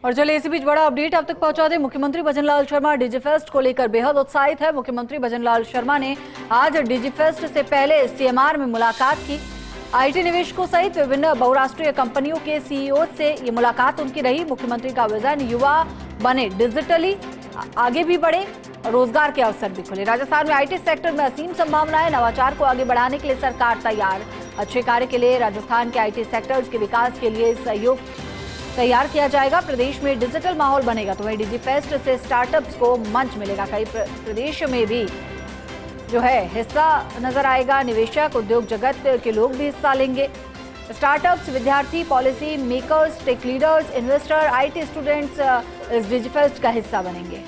और चलिए इसी बीच बड़ा अपडेट आप तक पहुंचा दें। मुख्यमंत्री भजनलाल शर्मा डिजिफेस्ट को लेकर बेहद उत्साहित है। मुख्यमंत्री भजनलाल शर्मा ने आज डिजिफेस्ट से पहले सीएमआर में मुलाकात की। आईटी निवेशकों सहित विभिन्न बहुराष्ट्रीय कंपनियों के सीईओ से ये मुलाकात उनकी रही। मुख्यमंत्री का विजन युवा बने, डिजिटली आगे भी बढ़े, रोजगार के अवसर भी खुले। राजस्थान में आईटी सेक्टर में असीम संभावनाएं, नवाचार को आगे बढ़ाने के लिए सरकार तैयार। अच्छे कार्य के लिए राजस्थान के आईटी सेक्टर्स के विकास के लिए सहयोग तैयार किया जाएगा। प्रदेश में डिजिटल माहौल बनेगा तो वहीं डिजिफेस्ट से स्टार्टअप्स को मंच मिलेगा। कई प्रदेश में भी जो है हिस्सा नजर आएगा। निवेशक, उद्योग जगत के लोग भी हिस्सा लेंगे। स्टार्टअप्स, विद्यार्थी, policy makers, tech leaders, investor, IT students इस डिजिफेस्ट का हिस्सा बनेंगे।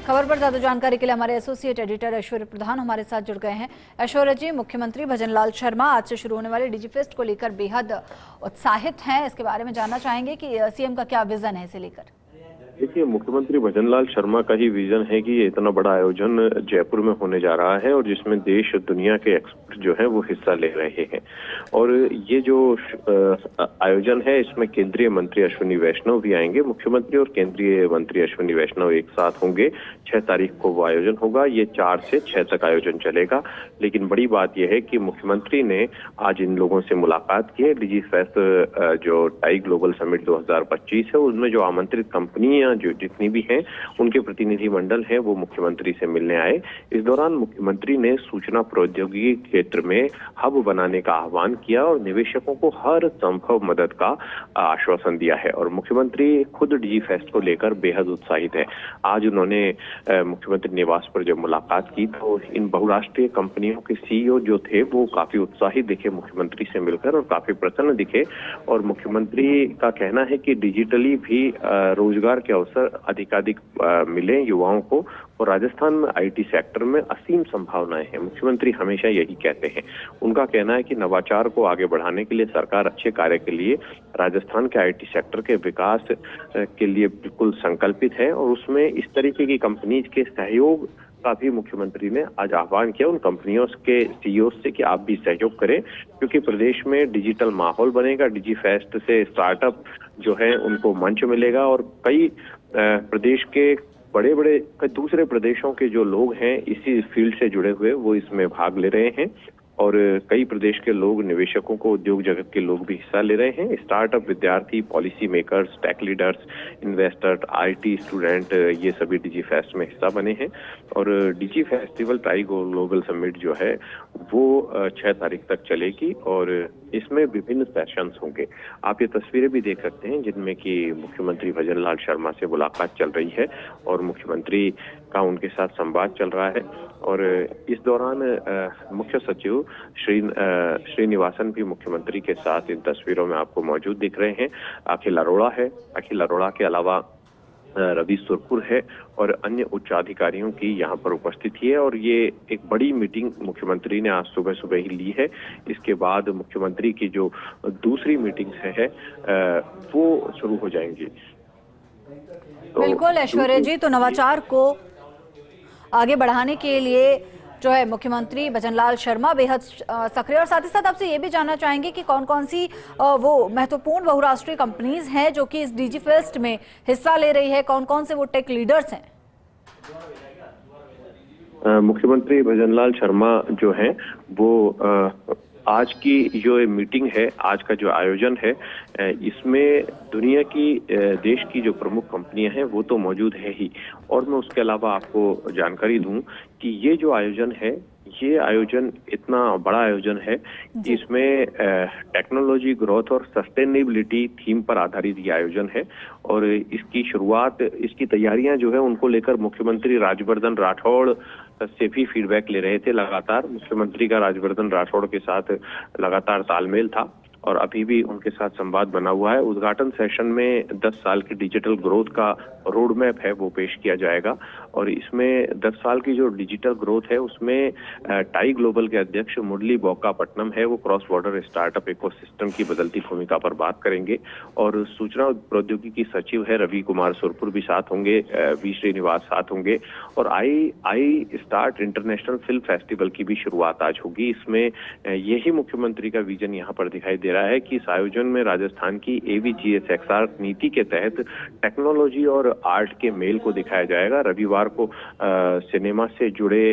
खबर पर ज्यादा जानकारी के लिए हमारे एसोसिएट एडिटर ऐश्वर्य प्रधान हमारे साथ जुड़ गए हैं। ऐश्वर्य जी, मुख्यमंत्री भजनलाल शर्मा आज से शुरू होने वाले डिजिफेस्ट को लेकर बेहद उत्साहित हैं। इसके बारे में जानना चाहेंगे कि सीएम का क्या विजन है इसे लेकर। देखिए, मुख्यमंत्री भजनलाल शर्मा का ही विजन है कि ये इतना बड़ा आयोजन जयपुर में होने जा रहा है और जिसमें देश दुनिया के एक्सपर्ट जो है वो हिस्सा ले रहे हैं। और ये जो आयोजन है इसमें केंद्रीय मंत्री अश्विनी वैष्णव भी आएंगे। मुख्यमंत्री और केंद्रीय मंत्री अश्विनी वैष्णव एक साथ होंगे। 6 तारीख को वो आयोजन होगा। ये 4 से 6 तक आयोजन चलेगा। लेकिन बड़ी बात यह है कि मुख्यमंत्री ने आज इन लोगों से मुलाकात की है। डिजिफेस्ट जो टाई ग्लोबल समिट 2025 है उसमें जो आमंत्रित कंपनियां जो जितनी भी हैं उनके प्रतिनिधि मंडल हैं वो मुख्यमंत्री से मिलने आए। इस दौरान मुख्यमंत्री ने सूचना प्रौद्योगिकी क्षेत्र में हब बनाने का आह्वान किया और निवेशकों को हर संभव मदद का आश्वासन दिया है। और मुख्यमंत्री खुद डिजिफेस्ट को लेकर बेहद उत्साहित है। आज उन्होंने मुख्यमंत्री निवास पर जब मुलाकात की तो इन बहुराष्ट्रीय कंपनियों के सीईओ जो थे वो काफी उत्साहित दिखे मुख्यमंत्री से मिलकर और काफी प्रसन्न दिखे। और मुख्यमंत्री का कहना है कि डिजिटली भी रोजगार के अवसर अधिकाधिक मिले युवाओं को और राजस्थान में आईटी सेक्टर में असीम संभावनाएं हैं। मुख्यमंत्री हमेशा यही कहते हैं। उनका कहना है कि नवाचार को आगे बढ़ाने के लिए सरकार अच्छे कार्य के लिए राजस्थान के आईटी सेक्टर के विकास के लिए बिल्कुल संकल्पित है और उसमें इस तरीके की कंपनीज के सहयोग का भी मुख्यमंत्री ने आज आह्वान किया उन कंपनियों के सीईओ से कि आप भी सहयोग करें क्योंकि प्रदेश में डिजिटल माहौल बनेगा। डिजिफेस्ट से स्टार्टअप जो है उनको मंच मिलेगा और कई प्रदेश के बड़े बड़े दूसरे प्रदेशों के जो लोग हैं इसी फील्ड से जुड़े हुए वो इसमें भाग ले रहे हैं और कई प्रदेश के लोग, निवेशकों को, उद्योग जगत के लोग भी हिस्सा ले रहे हैं। स्टार्टअप, विद्यार्थी, policy makers, tech leaders, investor, IT student ये सभी डिजिफेस्ट में हिस्सा बने हैं। और digi festival TiE global summit जो है वो 6 तारीख तक चलेगी और इसमें विभिन्न सेशंस होंगे। आप ये तस्वीरें भी देख सकते हैं जिनमें कि मुख्यमंत्री भजनलाल शर्मा से मुलाकात चल रही है और मुख्यमंत्री का उनके साथ संवाद चल रहा है। और इस दौरान मुख्य सचिव श्रीनिवासन भी मुख्यमंत्री के साथ इन तस्वीरों में आपको मौजूद दिख रहे हैं। अखिल अरोड़ा है। अखिल अरोड़ा के अलावा रवि सुरपुर है और अन्य उच्च अधिकारियों की यहाँ पर उपस्थिति है। और ये एक बड़ी मीटिंग मुख्यमंत्री ने आज सुबह सुबह ही ली है। इसके बाद मुख्यमंत्री की जो दूसरी मीटिंग है वो शुरू हो जाएंगी। बिल्कुल ऐश्वर्या जी, तो नवाचार को आगे बढ़ाने के लिए जो है मुख्यमंत्री भजनलाल शर्मा बेहद सक्रिय। और साथ ही साथ आपसे ये भी जानना चाहेंगे कि कौन कौन सी वो महत्वपूर्ण बहुराष्ट्रीय कंपनीज हैं जो कि इस डिजिफेस्ट में हिस्सा ले रही है, कौन कौन से वो टेक लीडर्स हैं। मुख्यमंत्री भजनलाल शर्मा जो हैं वो आज की जो मीटिंग है, आज का जो आयोजन है इसमें दुनिया की देश की जो प्रमुख कंपनियां हैं वो तो मौजूद है ही। और मैं उसके अलावा आपको जानकारी दूं कि ये जो आयोजन है ये आयोजन इतना बड़ा आयोजन है कि इसमें टेक्नोलॉजी ग्रोथ और सस्टेनेबिलिटी थीम पर आधारित ये आयोजन है। और इसकी शुरुआत, इसकी तैयारियां जो है उनको लेकर मुख्यमंत्री राजवर्धन राठौड़ से भी फीडबैक ले रहे थे। लगातार मुख्यमंत्री का राजवर्धन राठौड़ के साथ लगातार तालमेल था और अभी भी उनके साथ संवाद बना हुआ है। उद्घाटन सेशन में 10 साल की डिजिटल ग्रोथ का रोड मैप है वो पेश किया जाएगा और इसमें 10 साल की जो डिजिटल ग्रोथ है उसमें टाई ग्लोबल के अध्यक्ष मुरली बोकापट्टनम है वो क्रॉस बॉर्डर स्टार्टअप इकोसिस्टम की बदलती भूमिका पर बात करेंगे। और सूचना प्रौद्योगिकी सचिव है रवि कुमार सुरपुर भी साथ होंगे, वी श्रीनिवास साथ होंगे। और I start international film festival की भी शुरुआत आज होगी। इसमें यही मुख्यमंत्री का विजन यहाँ पर दिखाई दे दे रहा है कि इस आयोजन में राजस्थान की AVGSXR नीति के तहत टेक्नोलॉजी और आर्ट के मेल को दिखाया जाएगा। रविवार को सिनेमा से जुड़े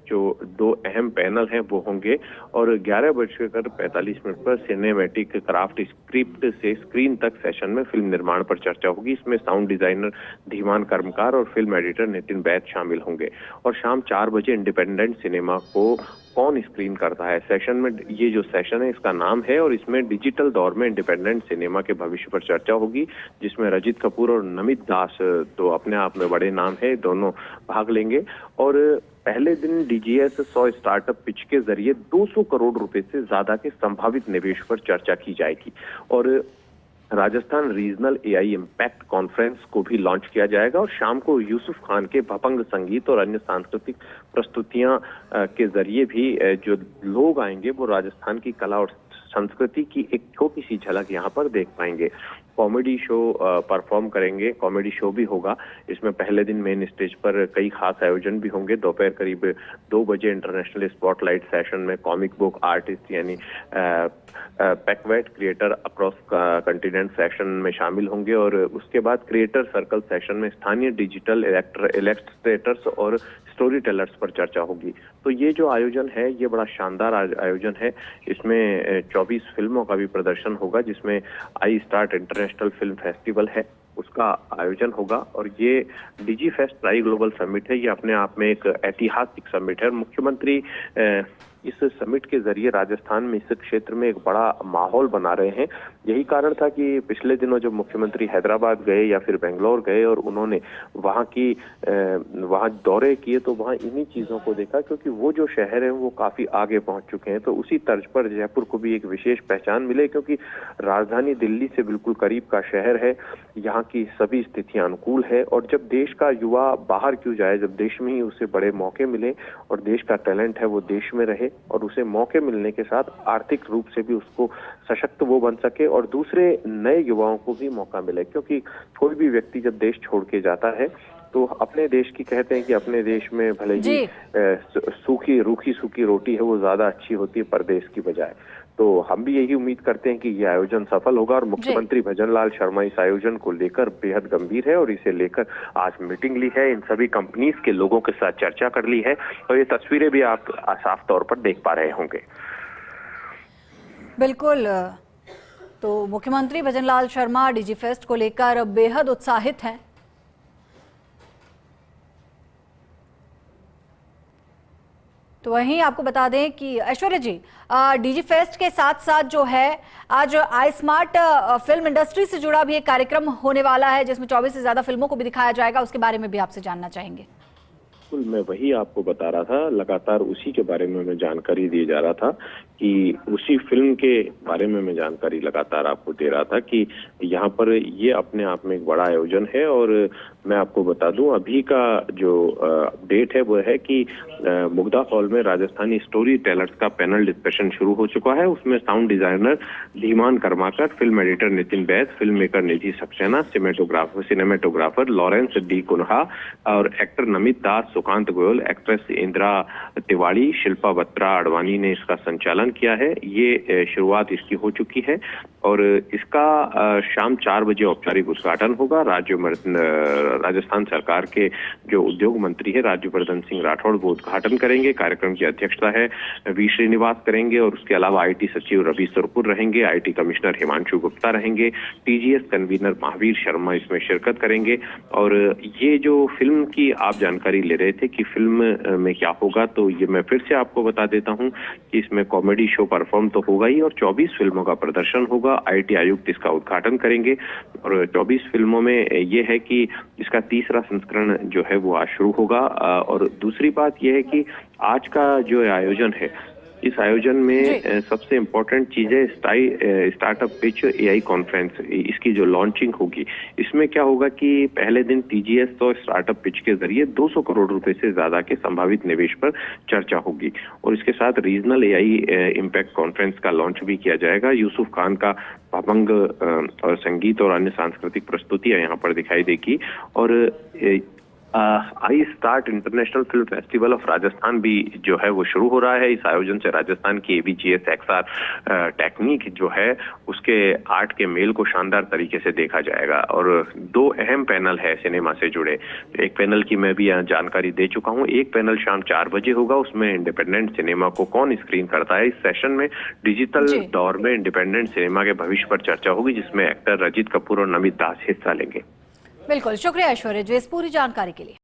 जो 2 अहम पैनल हैं वो होंगे और 11:45 पर सिनेमैटिक क्राफ्ट स्क्रिप्ट से स्क्रीन तक सेशन में फिल्म निर्माण पर चर्चा होगी। इसमें साउंड डिजाइनर धीमान कर्मकार और फिल्म एडिटर नितिन बैद शामिल होंगे और शाम 4 बजे इंडिपेंडेंट सिनेमा को कौन स्क्रीन करता है सेशन में, ये जो सेशन है इसका नाम है और इसमें डिजिटल दौर में इंडिपेंडेंट सिनेमा के भविष्य पर चर्चा होगी, जिसमें रजित कपूर और नमित दास तो अपने आप में बड़े नाम है, दोनों भाग लेंगे। और पहले दिन DGS 100 स्टार्टअप पिच के जरिए 200 करोड़ रुपए से ज्यादा के संभावित निवेश पर चर्चा की जाएगी और Rajasthan regional AI impact conference को भी लॉन्च किया जाएगा और शाम को यूसुफ खान के भपंग संगीत और अन्य सांस्कृतिक प्रस्तुतियां के जरिए भी जो लोग आएंगे वो राजस्थान की कला और संस्कृति की एक छोटी सी झलक यहाँ पर देख पाएंगे। कॉमेडी शो परफॉर्म करेंगे, कॉमेडी शो भी होगा। इसमें पहले दिन मेन स्टेज पर कई खास आयोजन भी होंगे। दोपहर करीब 2 बजे इंटरनेशनल स्पॉटलाइट सेशन में कॉमिक बुक आर्टिस्ट यानी पैकवेट क्रिएटर अक्रॉस कंटिनेंट सेशन में शामिल होंगे और उसके बाद क्रिएटर सर्कल सेशन में स्थानीय डिजिटल इलस्ट्रेटर्स और स्टोरी टेलर्स पर चर्चा होगी। तो ये जो आयोजन है ये बड़ा शानदार आयोजन है। इसमें 24 फिल्मों का भी प्रदर्शन होगा, जिसमें I start international film festival है उसका आयोजन होगा और ये डिजी फेस्ट ट्राई ग्लोबल समिट है। ये अपने आप में एक ऐतिहासिक समिट है। मुख्यमंत्री इस समिट के जरिए राजस्थान में इस क्षेत्र में एक बड़ा माहौल बना रहे हैं। यही कारण था कि पिछले दिनों जब मुख्यमंत्री हैदराबाद गए या फिर बेंगलोर गए और उन्होंने वहाँ दौरे किए तो वहाँ इन्हीं चीजों को देखा, क्योंकि वो जो शहर है वो काफी आगे पहुंच चुके हैं। तो उसी तर्ज पर जयपुर को भी एक विशेष पहचान मिले, क्योंकि राजधानी दिल्ली से बिल्कुल करीब का शहर है, यहाँ की सभी स्थितियां अनुकूल है और जब देश का युवा बाहर क्यों जाए, जब देश में ही उसे बड़े मौके मिले और देश का टैलेंट है वो देश में रहे और उसे मौके मिलने के साथ आर्थिक रूप से भी उसको सशक्त वो बन सके और दूसरे नए युवाओं को भी मौका मिले। क्योंकि कोई भी व्यक्ति जब देश छोड़ के जाता है तो अपने देश की कहते हैं कि अपने देश में भले ही रूखी सूखी रोटी है वो ज्यादा अच्छी होती है परदेश की बजाय। तो हम भी यही उम्मीद करते हैं कि ये आयोजन सफल होगा और मुख्यमंत्री भजनलाल शर्मा इस आयोजन को लेकर बेहद गंभीर है और इसे लेकर आज मीटिंग ली है, इन सभी कंपनीज के लोगों के साथ चर्चा कर ली है और ये तस्वीरें भी आप साफ तौर पर देख पा रहे होंगे। बिल्कुल, तो मुख्यमंत्री भजनलाल शर्मा डिजी फेस्ट को लेकर बेहद उत्साहित हैं। तो वहीं आपको बता दें कि ऐश्वर्या जी, डिजी फेस्ट के साथ साथ जो है आज आई स्मार्ट फिल्म इंडस्ट्री से जुड़ा भी एक कार्यक्रम होने वाला है, जिसमें 24 से ज्यादा फिल्मों को भी दिखाया जाएगा। उसके बारे में भी आपसे जानना चाहेंगे। बिल्कुल, मैं वही आपको बता रहा था, लगातार उसी के बारे में मैं जानकारी दिए जा रहा था कि उसी फिल्म के बारे में मैं जानकारी लगातार आपको दे रहा था कि यहाँ पर ये अपने आप में एक बड़ा आयोजन है। और मैं आपको बता दूं अभी का जो अपडेट है वो है कि मुग्धा हॉल में राजस्थानी स्टोरी टेलर्स का पैनल डिस्कशन शुरू हो चुका है। उसमें sound designer Dhiman Karmakar, film editor Nitin Baid, film maker Nidhi Saxena, cinematographer Lawrence D Cunha और एक्टर नमित दास, सुकांत गोयल, एक्ट्रेस इंदिरा तिवाड़ी, शिल्पा बत्रा अडवाणी ने इसका संचालन किया है। ये शुरुआत इसकी हो चुकी है और इसका शाम 4 बजे औपचारिक उद्घाटन होगा। राजस्थान सरकार के जो उद्योग मंत्री है राज्यवर्धन सिंह राठौड़ वो उद्घाटन करेंगे। कार्यक्रम की अध्यक्षता है वी श्रीनिवास करेंगे और उसके अलावा IT सचिव रवि सुरपुर रहेंगे, IT कमिश्नर हिमांशु गुप्ता रहेंगे, TGS कन्वीनर महावीर शर्मा इसमें शिरकत करेंगे। और ये जो फिल्म की आप जानकारी ले रहे थे कि फिल्म में क्या होगा, तो ये मैं फिर से आपको बता देता हूँ कि इसमें कॉमेडी शो परफॉर्म तो होगा ही और 24 फिल्मों का प्रदर्शन होगा। IT आयुक्त इसका उद्घाटन करेंगे और 24 फिल्मों में ये है कि इसका तीसरा संस्करण जो है वो आज शुरू होगा। और दूसरी बात यह है कि आज का जो आयोजन है, इस आयोजन में सबसे इम्पोर्टेंट चीज है स्टार्टअप पिच AI कॉन्फ्रेंस, इसकी जो लॉन्चिंग होगी। इसमें क्या होगा कि पहले दिन TGS तो स्टार्टअप पिच के जरिए 200 करोड़ रुपए से ज्यादा के संभावित निवेश पर चर्चा होगी और इसके साथ रीजनल AI इम्पैक्ट कॉन्फ्रेंस का लॉन्च भी किया जाएगा। यूसुफ खान का भपंग और संगीत और अन्य सांस्कृतिक प्रस्तुतियां यहाँ पर दिखाई देगी और I start international film festival of Rajasthan भी जो है वो शुरू हो रहा है। इस आयोजन से राजस्थान की ABGS XR टेक्निक जो है उसके आर्ट के मेल को शानदार तरीके से देखा जाएगा। और 2 अहम पैनल है सिनेमा से जुड़े। एक पैनल की मैं भी यहाँ जानकारी दे चुका हूँ। एक पैनल शाम 4 बजे होगा, उसमें इंडिपेंडेंट सिनेमा को कौन स्क्रीन करता है। इस सेशन में डिजिटल दौर में इंडिपेंडेंट सिनेमा के भविष्य पर चर्चा होगी, जिसमें एक्टर रजित कपूर और नमित दास हिस्सा लेंगे। बिल्कुल, शुक्रिया ऐश्वर्य जी इस पूरी जानकारी के लिए।